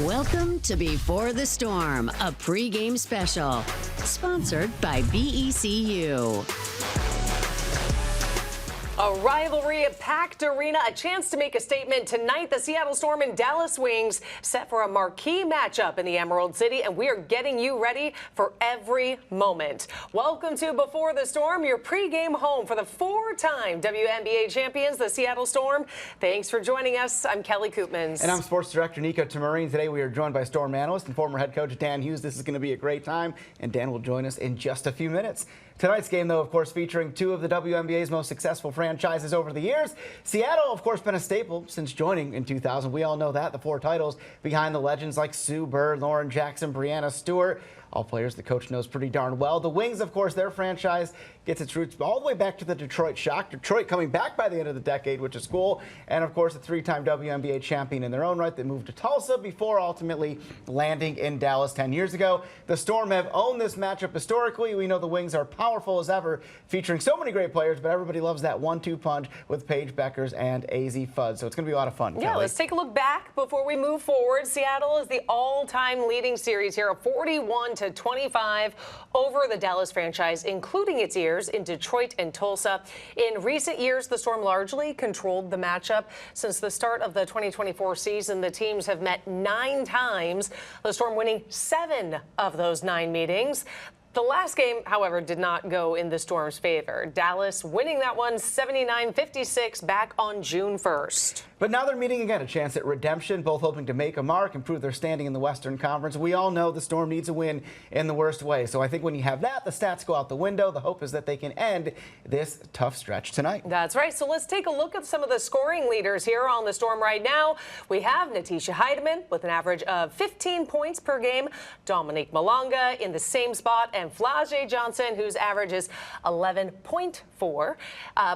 Welcome to Before the Storm, a pregame special, sponsored by BECU. A rivalry-packed arena, a chance to make a statement tonight. The Seattle Storm and Dallas Wings set for a marquee matchup in the Emerald City, and we are getting you ready for every moment. Welcome to Before the Storm, your pregame home for the four-time WNBA champions, the Seattle Storm. Thanks for joining us. I'm Kelly Koopmans. And I'm Sports Director Niko Tamurian. Today we are joined by Storm analyst and former head coach Dan Hughes. This is going to be a great time, and Dan will join us in just a few minutes. Tonight's game, though, of course, featuring two of the WNBA's most successful franchises over the years. Seattle, of course, been a staple since joining in 2000. We all know that. The four titles behind the legends like Sue Bird, Lauren Jackson, Brianna Stewart. All players the coach knows pretty darn well. The Wings, of course, their franchise gets its roots all the way back to the Detroit Shock. Detroit coming back by the end of the decade, which is cool. And, of course, a three-time WNBA champion in their own right that moved to Tulsa before ultimately landing in Dallas 10 years ago. The Storm have owned this matchup historically. We know the Wings are powerful as ever, featuring so many great players, but everybody loves that 1-2 punch with Paige Beckers and AZ Fudd. So it's going to be a lot of fun. Yeah, Kelly. Let's take a look back before we move forward. Seattle is the all-time leading series here, a 41-25 over the Dallas franchise, including its years in Detroit and Tulsa. In recent years, the Storm largely controlled the matchup. Since the start of the 2024 season, the teams have met 9 times, the Storm winning 7 of those 9 meetings. The last game, however, did not go in the Storm's favor. Dallas winning that one 79-56 back on June 1st. But now they're meeting again, a chance at redemption, both hoping to make a mark, improve their standing in the Western Conference. We all know the Storm needs a win in the worst way. So I think when you have that, the stats go out the window. The hope is that they can end this tough stretch tonight. That's right. So let's take a look at some of the scoring leaders here on the Storm right now. We have Natisha Heidemann with an average of 15 points per game. Dominique Malonga in the same spot, and Flage Johnson, whose average is 11.4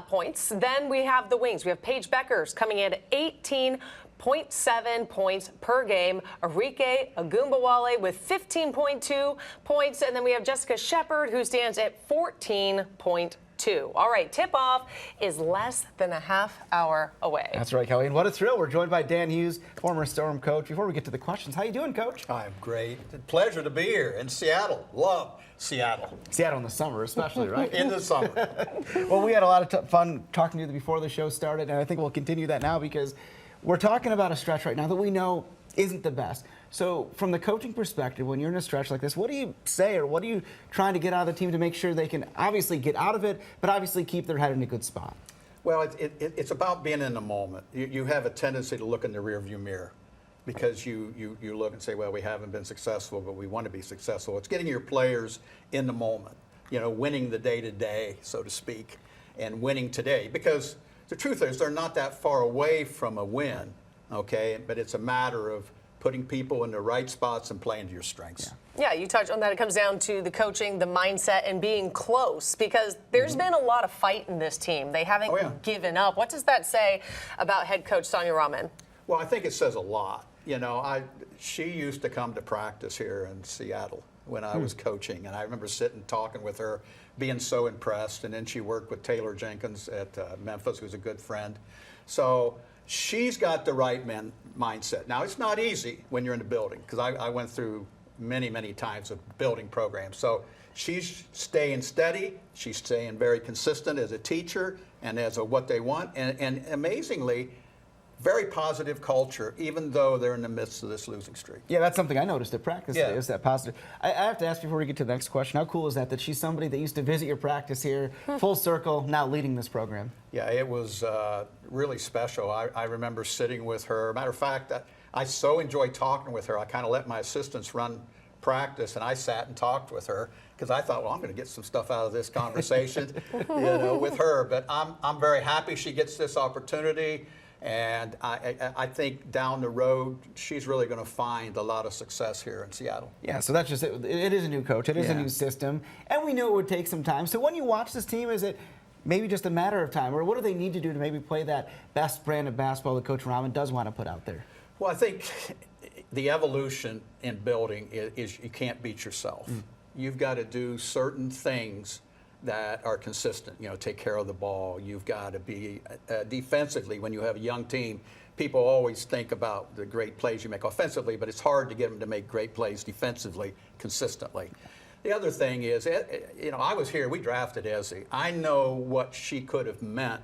points. Then we have the Wings. We have Paige Beckers coming in at 18.7 points per game. Arike Agumbawale with 15.2 points. And then we have Jessica Shepard, who stands at 14.2. All right, tip-off is less than a half hour away. That's right, Kelly. And what a thrill. We're joined by Dan Hughes, former Storm coach. Before we get to the questions, how you doing, Coach? I'm great. Pleasure to be here in Seattle. Love Seattle. Seattle in the summer, especially, right? In the summer. Well, we had a lot of fun talking to you before the show started, and I think we'll continue that now because we're talking about a stretch right now that we know isn't the best. So from the coaching perspective, when you're in a stretch like this, what do you say or what are you trying to get out of the team to make sure they can obviously get out of it, but obviously keep their head in a good spot? Well, it's about being in the moment. You have a tendency to look in the rearview mirror because you look and say, well, we haven't been successful, but we want to be successful. It's getting your players in the moment, winning the day-to-day, so to speak, and winning today. Because the truth is they're not that far away from a win, okay? But it's a matter of putting people in the right spots and playing to your strengths. Yeah, you touched on that. It comes down to the coaching, the mindset, and being close because there's been a lot of fight in this team. They haven't given up. What does that say about head coach Sonia Rahman? Well, I think it says a lot. She used to come to practice here in Seattle when I was coaching, and I remember sitting talking with her, being so impressed, and then she worked with Taylor Jenkins at Memphis, who's a good friend. So she's got the right mindset. Now, it's not easy when you're in the building because I went through many, many times of building programs. So she's staying steady. She's staying very consistent as a teacher and as a what they want. And amazingly, very positive culture, even though they're in the midst of this losing streak. Yeah, that's something I noticed at practice today, is that positive. I have to ask before we get to the next question, how cool is that she's somebody that used to visit your practice here, full circle, now leading this program? Yeah, it was really special. I remember sitting with her. Matter of fact, I so enjoyed talking with her, I kind of let my assistants run practice, and I sat and talked with her because I thought, well, I'm going to get some stuff out of this conversation with her. But I'm very happy she gets this opportunity. And I think down the road, she's really going to find a lot of success here in Seattle. Yeah, so that's just it. It is a new coach. It is a new system. And we knew it would take some time. So when you watch this team, is it maybe just a matter of time? Or what do they need to do to maybe play that best brand of basketball that Coach Rahman does want to put out there? Well, I think the evolution in building is you can't beat yourself. You've got to do certain things that are consistent, take care of the ball. You've got to be defensively when you have a young team. people always think about the great plays you make offensively, but it's hard to get them to make great plays defensively consistently. The other thing is, I was here, we drafted Ezzy. I know what she could have meant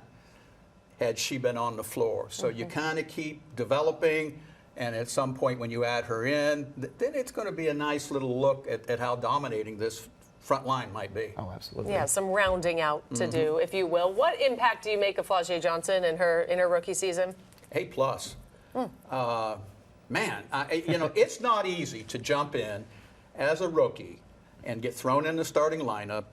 had she been on the floor. So you kind of keep developing, and at some point when you add her in, then it's going to be a nice little look at how dominating this front line might be. Oh, absolutely. Yeah, some rounding out to do, if you will. What impact do you make of Flau'jae Johnson in her rookie season? A+. Man, it's not easy to jump in as a rookie and get thrown in the starting lineup,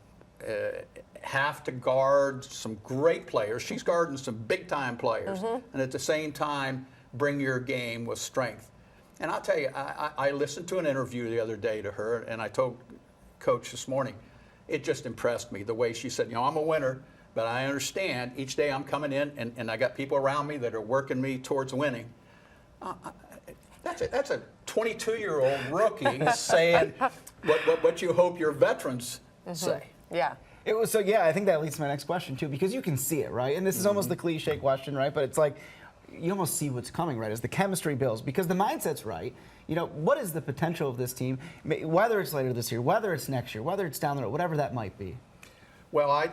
have to guard some great players. She's guarding some big-time players, and at the same time, bring your game with strength. And I'll tell you, I listened to an interview the other day to her, and I told Coach this morning, it just impressed me, the way she said, I'm a winner, but I understand each day I'm coming in, and I got people around me that are working me towards winning. That's a 22-year-old rookie saying what you hope your veterans say. Yeah. It was so, yeah, I think that leads to my next question, too, because you can see it, right? And this is almost the cliche question, right? But it's like, you almost see what's coming, right, as the chemistry builds, because the mindset's right. What is the potential of this team, whether it's later this year, whether it's next year, whether it's down the road, whatever that might be? Well,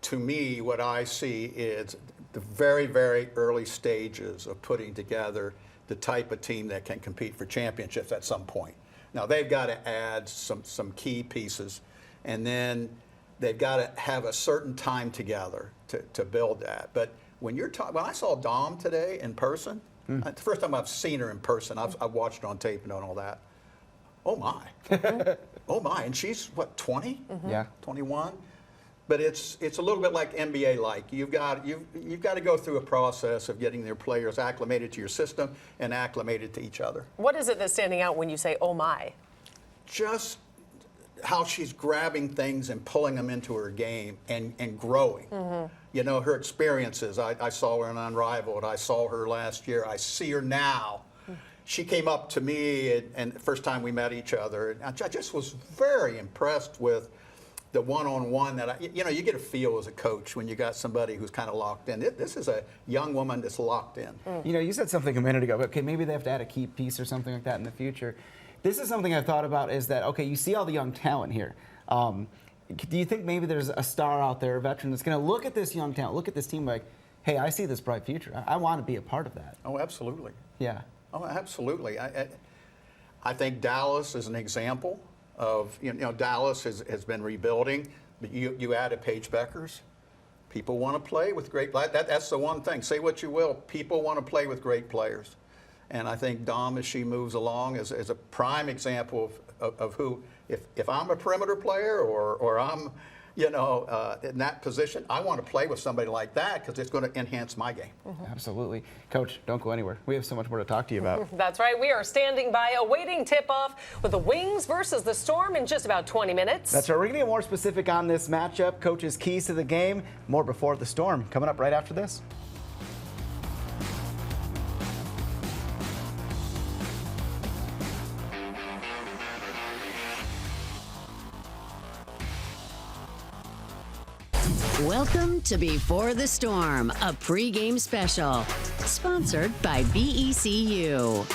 to me, what I see is the very, very early stages of putting together the type of team that can compete for championships at some point. Now, they've got to add some key pieces, and then they've got to have a certain time together to build that. But when I saw Dom today in person, the first time I've seen her in person, I've watched her on tape and all that. Oh my, oh my! And she's what, 20? Yeah, 21. But it's a little bit like NBA-like. You've got to go through a process of getting their players acclimated to your system and acclimated to each other. What is it that's standing out when you say, oh my? Just how she's grabbing things and pulling them into her game and growing. Her experiences. I saw her in Unrivaled. I saw her last year. I see her now. She came up to me, and the first time we met each other, and I just was very impressed with the one-on-one that you get a feel as a coach when you got somebody who's kind of locked in. This is a young woman that's locked in. You said something a minute ago, but okay, maybe they have to add a key piece or something like that in the future. This is something I've thought about, is that, okay, you see all the young talent here. Do you think maybe there's a star out there, a veteran, that's going to look at this young talent, look at this team like, hey, I see this bright future. I want to be a part of that. Oh, absolutely. Yeah. Oh, absolutely. I think Dallas is an example of, Dallas has been rebuilding, but you added Paige Beckers. People want to play with great players. That's the one thing. Say what you will. People want to play with great players. And I think Dom, as she moves along, is a prime example of who, if I'm a perimeter player or I'm, in that position, I want to play with somebody like that because it's going to enhance my game. Absolutely. Coach, don't go anywhere. We have so much more to talk to you about. That's right. We are standing by awaiting tip-off with the Wings versus the Storm in just about 20 minutes. That's right. We're going to get more specific on this matchup, Coach's keys to the game, more before the Storm. Coming up right after this. Welcome to Before the Storm, a pregame special, sponsored by BECU.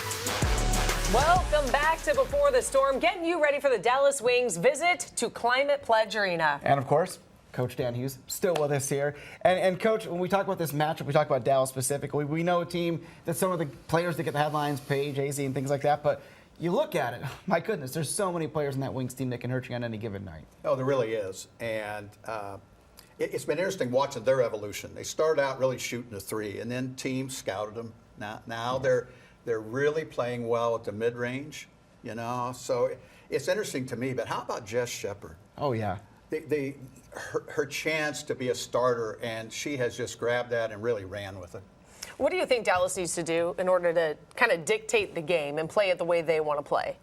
Welcome back to Before the Storm, getting you ready for the Dallas Wings visit to Climate Pledge Arena. And of course, Coach Dan Hughes still with us here. And Coach, when we talk about this matchup, we talk about Dallas specifically. We know a team that some of the players that get the headlines, Paige, AZ, and things like that, but you look at it, my goodness, there's so many players in that Wings team that can hurt you on any given night. Oh, there really is. And it's been interesting watching their evolution. They started out really shooting a three, and then teams scouted them. Now they're really playing well at the mid-range, So it's interesting to me. But how about Jess Shepard? Oh, yeah. Her chance to be a starter, and she has just grabbed that and really ran with it. What do you think Dallas needs to do in order to kind of dictate the game and play it the way they want to play?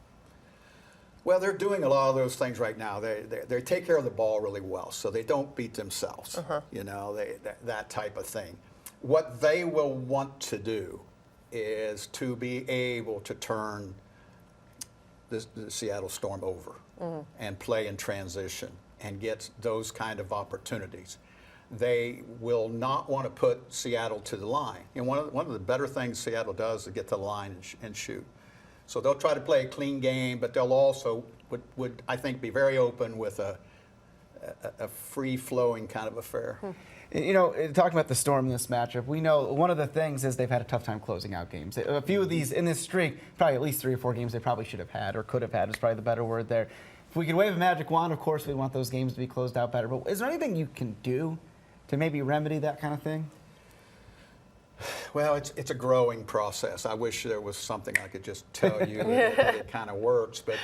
Well, they're doing a lot of those things right now. They take care of the ball really well, so they don't beat themselves, that type of thing. What they will want to do is to be able to turn the Seattle Storm over and play in transition and get those kind of opportunities. they will not want to put Seattle to the line. And one of the better things Seattle does is get to the line and shoot. So they'll try to play a clean game, but they'll also would I think be very open with a free-flowing kind of affair. You know, talking about the Storm in this matchup, we know one of the things is they've had a tough time closing out games. A few of these in this streak, probably at least 3 or 4 games they probably should have had or could have had is probably the better word there. If we could wave a magic wand, of course, we want those games to be closed out better. But is there anything you can do to maybe remedy that kind of thing? Well, it's a growing process. I wish there was something I could just tell you that it kind of works. But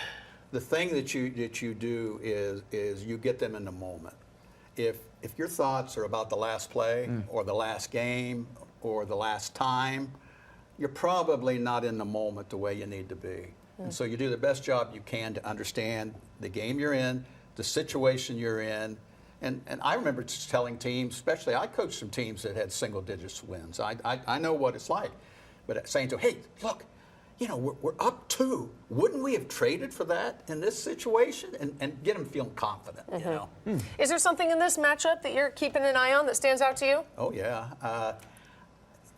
the thing that you do is you get them in the moment. If your thoughts are about the last play or the last game or the last time, you're probably not in the moment the way you need to be. And so you do the best job you can to understand the game you're in, the situation you're in. And I remember just telling teams, especially I coached some teams that had single digits wins. I know what it's like. But saying to them, hey, look, you know, we're up 2. Wouldn't we have traded for that in this situation? And get them feeling confident, you know. Is there something in this matchup that you're keeping an eye on that stands out to you? Oh, yeah.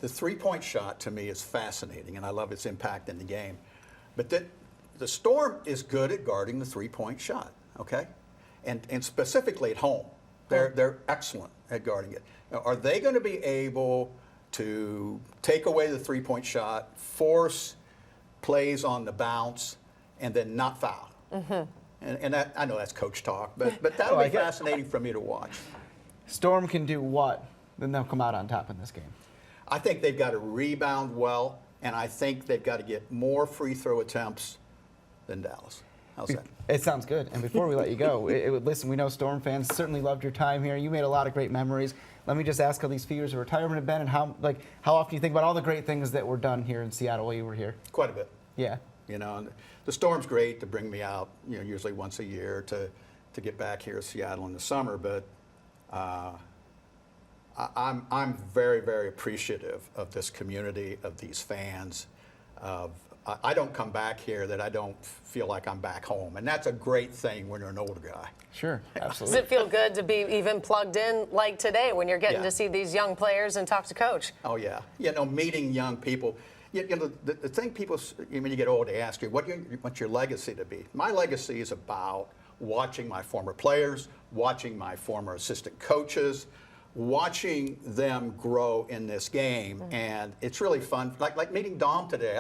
The three-point shot to me is fascinating, and I love its impact in the game. But the Storm is good at guarding the three-point shot, okay? And specifically at home. They're excellent at guarding it. Now, are they going to be able to take away the three-point shot, force plays on the bounce, and then not foul? And that, I know that's coach talk, but that'll be fascinating for me to watch. Storm can do what? Then they'll come out on top in this game. I think they've got to rebound well, and I think they've got to get more free throw attempts than Dallas. How's that? It sounds good. And before we let you go, listen, we know Storm fans certainly loved your time here. You made a lot of great memories. Let me just ask how these few years of retirement have been, and how often you think about all the great things that were done here in Seattle while you were here. Quite a bit. Yeah. You know, and the Storm's great to bring me out, you know, usually once a year to get back here to Seattle in the summer. But I'm very, very appreciative of this community, of these fans. I don't come back here that I don't feel like I'm back home. And that's a great thing when you're an older guy. Sure, absolutely. Does it feel good to be even plugged in like today when you're getting to see these young players and talk to Coach? Oh, yeah. You know, meeting young people. You know, the thing people, when you get old, they ask you, what's your legacy to be? My legacy is about watching my former players, watching my former assistant coaches, watching them grow in this game. And it's really fun. Like meeting Dom today.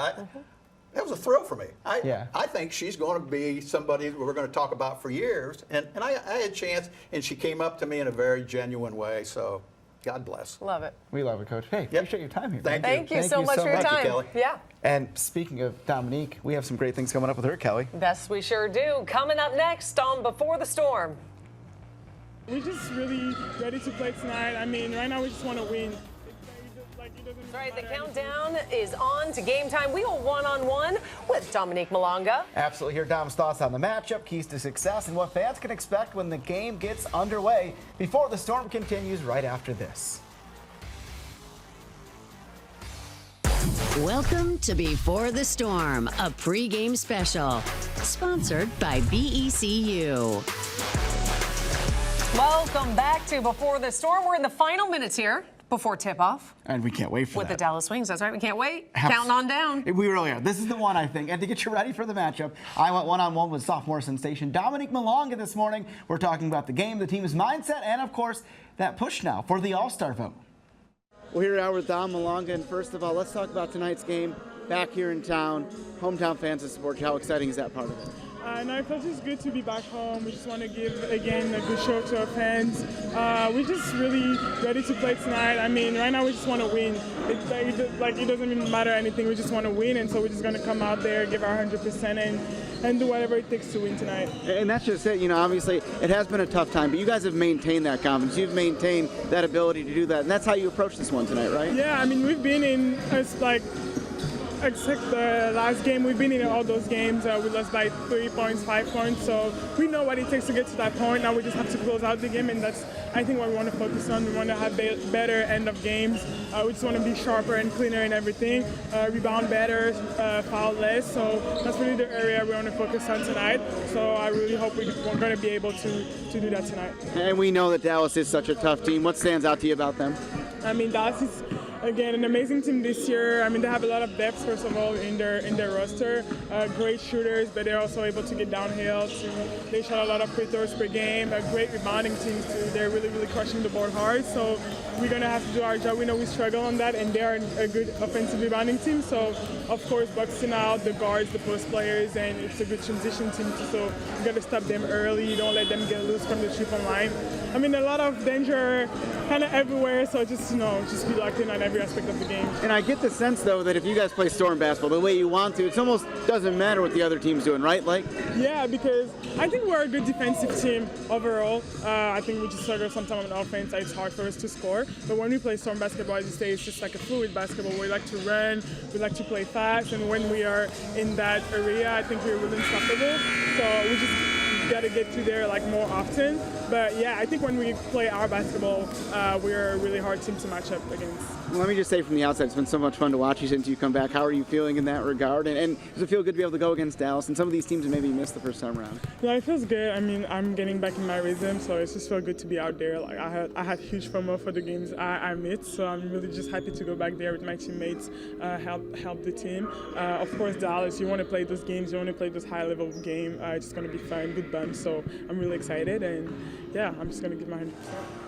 That was a thrill for me. I think she's going to be somebody we're going to talk about for years. And I had a chance, and she came up to me in a very genuine way. So God bless. Love it. We love it, Coach. Hey, appreciate your time here. Thank you. Thank you so much for your time. Thank you, Kelly. Yeah. And speaking of Dominique, we have some great things coming up with her, Kelly. Yes, we sure do. Coming up next on Before the Storm. We're just really ready to play tonight. I mean, right now we just want to win. That's right, the countdown is on to game time. We go one-on-one with Dominique Malonga. Absolutely. Hear Dom's thoughts on the matchup, keys to success, and what fans can expect when the game gets underway. Before the Storm continues right after this. Welcome to Before the Storm, a pregame special, sponsored by BECU. Welcome back to Before the Storm. We're in the final minutes here before tip-off. And we can't wait for with that. the Dallas Wings. That's right. We can't wait. Counting on down. We really are. This is the one, I think. And to get you ready for the matchup, I went one-on-one with sophomore sensation Dominique Malonga this morning. We're talking about the game, the team's mindset, and, of course, that push now for the All-Star vote. We're here now with Dom Malonga, and first of all, let's talk about tonight's game back here in town. Hometown fans to support you. How exciting is that part of it? No, it feels just good to be back home. We just want to give, again, a good show to our fans. We're just really ready to play tonight. I mean, right now we just want to win. It doesn't even matter anything. We just want to win, and so we're just going to come out there, give our 100%, and do whatever it takes to win tonight. And that's just it. You know, obviously, it has been a tough time, but you guys have maintained that confidence. You've maintained that ability to do that, and that's how you approach this one tonight, right? Yeah, I mean, we've been in except the last game, we've been in all those games. We lost by 3 points, 5 points, so we know what it takes to get to that point. Now we just have to close out the game, and that's, I think, what we want to focus on. We want to have better end of games. We just want to be sharper and cleaner in everything, rebound better, foul less. So that's really the area we want to focus on tonight. So I really hope we're going to be able to do that tonight. And we know that Dallas is such a tough team. What stands out to you about them? I mean, Dallas is, again, an amazing team this year. I mean, they have a lot of depth, first of all, in their roster. Great shooters, but they're also able to get downhill. They shot a lot of free throws per game. A great rebounding team, too. They're really, really crushing the board hard. So we're going to have to do our job. We know we struggle on that, and they're a good offensive rebounding team. So, of course, boxing out the guards, the post players, and it's a good transition team, too. So you got to stop them early. Don't let them get loose from the three-point line. I mean, a lot of danger kind of everywhere, so just be locked in on every aspect of the game. And I get the sense, though, that if you guys play Storm basketball the way you want to, it almost doesn't matter what the other team's doing, right? Yeah, because I think we're a good defensive team overall. I think we just struggle sometimes on offense. It's hard for us to score. But when we play Storm basketball, as you say, it's just like a fluid basketball. We like to run, we like to play fast, and when we are in that area, I think we're really unstoppable. So we just got to get to there more often. But yeah, I think when we play our basketball, we're a really hard team to match up against. Well, let me just say from the outside, it's been so much fun to watch you since you come back. How are you feeling in that regard? And does it feel good to be able to go against Dallas and some of these teams that maybe missed the first time around? Yeah, it feels good. I mean, I'm getting back in my rhythm, so it's just feel good to be out there. I had huge FOMO for the games I missed, so I'm really just happy to go back there with my teammates, help the team. Of course, Dallas, you want to play those games, you want to play this high level game. It's just going to be fun, good bunch. So I'm really excited, and yeah, I'm just going to give my 100%.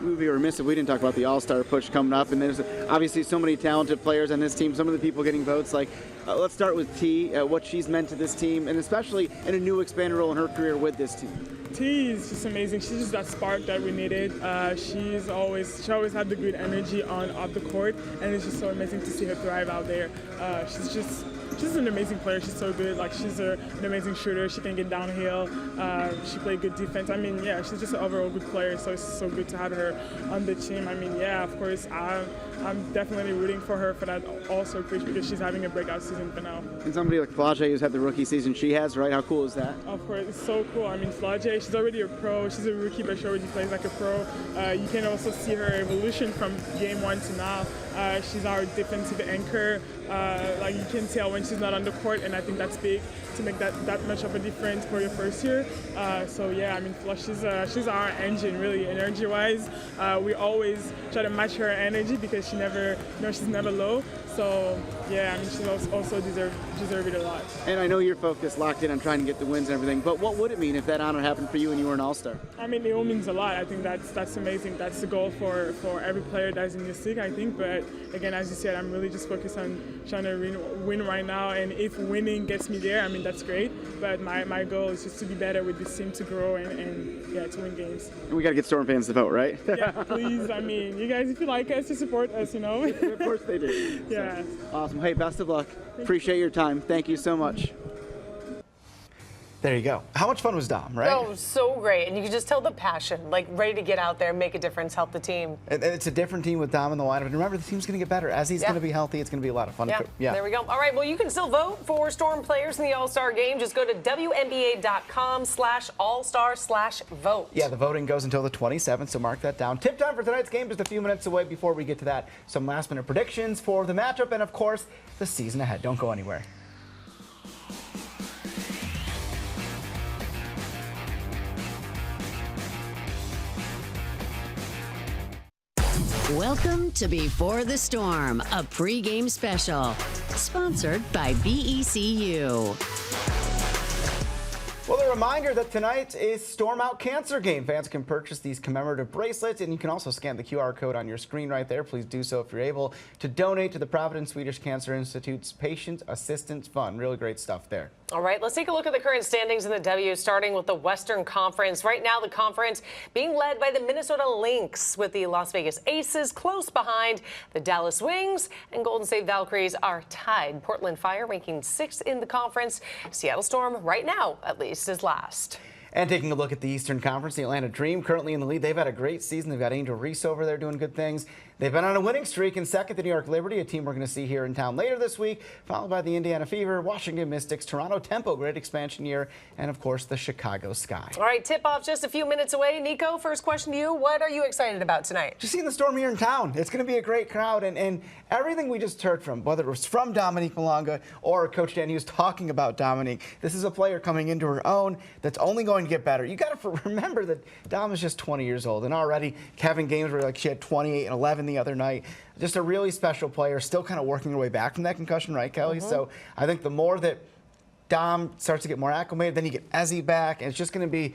We would be remiss if we didn't talk about the All-Star push coming up, and there's obviously so many talented players on this team. Some of the people getting votes, let's start with T, what she's meant to this team, and especially in a new expanded role in her career with this team. T is just amazing. She's just that spark that we needed. She always had the good energy off the court, and it's just so amazing to see her thrive out there. She's an amazing player. She's so good. She's an amazing shooter. She can get downhill. She played good defense. I mean, yeah, she's just an overall good player. So it's so good to have her on the team. I mean, yeah, of course, I'm definitely rooting for her for that All-Star push because she's having a breakout season for now. And somebody like Flage, who's had the rookie season she has, right? How cool is that? Of course, it's so cool. I mean, Flage, she's already a pro. She's a rookie, but she already plays like a pro. You can also see her evolution from game one to now. She's our defensive anchor. You can tell when she's not on the court, and I think that's big to make that much of a difference for your first year. So yeah, I mean, she's our engine, really, energy-wise. We always try to match her energy because she's never low. So yeah, I mean, she also deserve it a lot. And I know you're focused, locked in on trying to get the wins and everything, but what would it mean if that honor happened for you and you were an All-Star? I mean, it all means a lot. I think that's amazing. That's the goal for every player that's in this league, I think. But again, as you said, I'm really just focused on trying to win right now. And if winning gets me there, I mean, that's great. But my goal is just to be better with this team, to grow and to win games. And we got to get Storm fans to vote, right? Yeah, please. I mean, you guys, if you like us, to support us, Of course they do. Yeah. So, awesome. Hey, best of luck. Appreciate your time. Thank you so much. There you go. How much fun was Dom, right? Oh, so great. And you can just tell the passion, ready to get out there, make a difference, help the team. And it's a different team with Dom in the lineup. And remember, the team's going to get better. As he's going to be healthy, it's going to be a lot of fun. Yeah, there we go. All right, well, you can still vote for Storm players in the All-Star game. Just go to WNBA.com/all-star/vote. Yeah, the voting goes until the 27th, so mark that down. Tip time for tonight's game just a few minutes away. Before we get to that, some last-minute predictions for the matchup and, of course, the season ahead. Don't go anywhere. Welcome to Before the Storm, a pregame special, sponsored by BECU. Well, a reminder that tonight is Storm Out Cancer Game. Fans can purchase these commemorative bracelets, and you can also scan the QR code on your screen right there. Please do so if you're able to donate to the Providence Swedish Cancer Institute's Patient Assistance Fund. Really great stuff there. All right, let's take a look at the current standings in the W, starting with the Western Conference. Right now, the conference being led by the Minnesota Lynx, with the Las Vegas Aces close behind. The Dallas Wings and Golden State Valkyries are tied. Portland Fire ranking 6th in the conference. Seattle Storm, right now, at least, is last. And taking a look at the Eastern Conference, the Atlanta Dream currently in the lead. They've had a great season. They've got Angel Reese over there doing good things. They've been on a winning streak in second, the New York Liberty, a team we're going to see here in town later this week, followed by the Indiana Fever, Washington Mystics, Toronto Tempo, great expansion year, and of course the Chicago Sky. All right, tip-off just a few minutes away. Niko, first question to you. What are you excited about tonight? Just seeing the Storm here in town. It's going to be a great crowd, and everything we just heard from, whether it was from Dominique Malonga or Coach Dan Hughes talking about Dominique, this is a player coming into her own that's only going to get better. You got to remember that Dom is just 20 years old, and already having games where like she had 28 and 11 the other night. Just a really special player, still kind of working her way back from that concussion, right, Kelly? So I think the more that Dom starts to get more acclimated, then you get Ezzy back, and it's just going to be,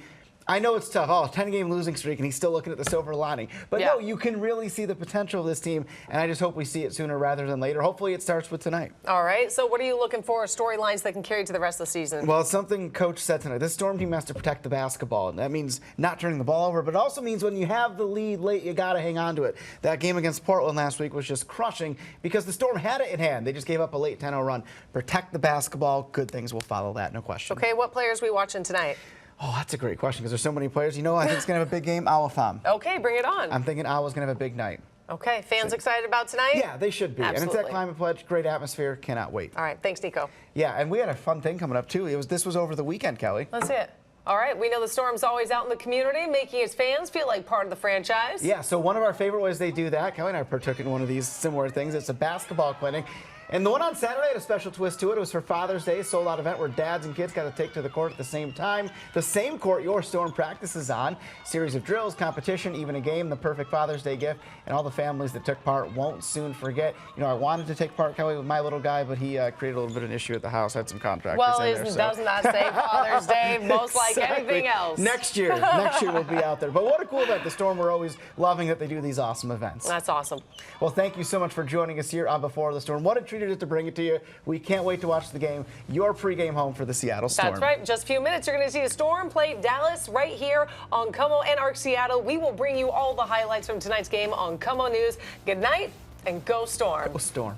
I know it's tough. 10-game losing streak, and he's still looking at the silver lining. But no, you can really see the potential of this team, and I just hope we see it sooner rather than later. Hopefully it starts with tonight. All right, so what are you looking for, storylines that can carry to the rest of the season? Well, it's something Coach said tonight. This Storm team has to protect the basketball, and that means not turning the ball over, but it also means when you have the lead late, you got to hang on to it. That game against Portland last week was just crushing because the Storm had it in hand. They just gave up a late 10-0 run. Protect the basketball. Good things will follow that, no question. Okay, what players are we watching tonight? Oh, that's a great question because there's so many players. You know, I think it's going to have a big game. Awa Pham. Okay, bring it on. I'm thinking Awa's going to have a big night. Okay, fans excited about tonight? Yeah, they should be. Absolutely. And it's that Climate Pledge, great atmosphere, cannot wait. All right, thanks, Niko. Yeah, and we had a fun thing coming up, too. This was over the weekend, Kelly. Let's see it. All right, we know the Storm's always out in the community, making its fans feel like part of the franchise. Yeah, so one of our favorite ways they do that, Kelly and I partook in one of these similar things. It's a basketball clinic. And the one on Saturday had a special twist to it. It was for Father's Day, sold-out event where dads and kids got to take to the court at the same time. The same court your Storm practices on. Series of drills, competition, even a game, the perfect Father's Day gift. And all the families that took part won't soon forget. You know, I wanted to take part, Kelly, with my little guy, but he created a little bit of an issue at the house. Had some contractors well, in there. Well, doesn't that say Father's Day? Most like anything else. Next year we'll be out there. But what a cool event. The Storm, we're always loving that they do these awesome events. That's awesome. Well, thank you so much for joining us here on Before the Storm. What a treat it is to bring it to you. We can't wait to watch the game, your pregame home for the Seattle Storm. That's right. In just a few minutes, you're going to see the Storm play Dallas right here on KOMO and ARC Seattle. We will bring you all the highlights from tonight's game on KOMO News. Good night and go Storm. Go Storm.